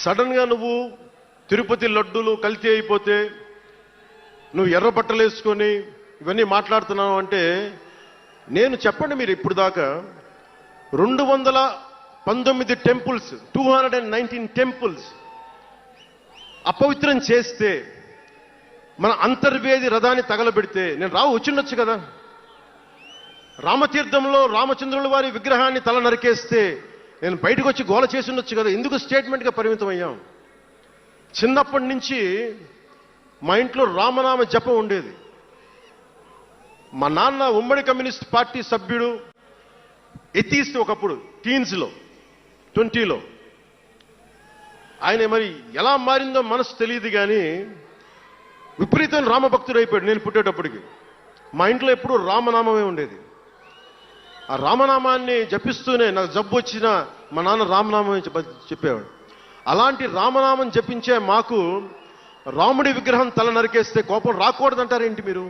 సడన్గా నువ్వు తిరుపతి లడ్డూలు కల్తీ అయిపోతే నువ్వు ఎర్ర బట్టలు వేసుకొని ఇవన్నీ మాట్లాడుతున్నావు అంటే నేను చెప్పండి, మీరు ఇప్పుడు దాకా 219 టెంపుల్స్ 219 టెంపుల్స్ అపవిత్రం చేస్తే మన అంతర్వేది రథాన్ని తగలబెడితే నేను వచ్చిండొచ్చు కదా. రామతీర్థంలో రామచంద్రుల వారి విగ్రహాన్ని తల నరికేస్తే నేను బయటకు వచ్చి గోల చేసి ఉండొచ్చు కదా. ఎందుకు స్టేట్మెంట్గా పరిమితం అయ్యాం? చిన్నప్పటి నుంచి మా ఇంట్లో రామనామ జపం ఉండేది. మా నాన్న ఉమ్మడి కమ్యూనిస్ట్ పార్టీ సభ్యుడు, ఎథీస్ట్ ఒకప్పుడు టీన్స్లో 20లో. ఆయన మరి ఎలా మారిందో మనసు తెలియదు కానీ విపరీతం రామభక్తుడు అయిపోయాడు. నేను పుట్టేటప్పటికి మా ఇంట్లో ఎప్పుడూ రామనామమే ఉండేది. ఆ రామనామాన్ని జపిస్తూనే నాకు జబ్బు వచ్చినా మా నాన్న రామనామం చెప్పేవాడు. అలాంటి రామనామం జపించే మాకు రాముడి విగ్రహం తల నరికేస్తే కోపం రాకూడదంటారేంటి మీరు?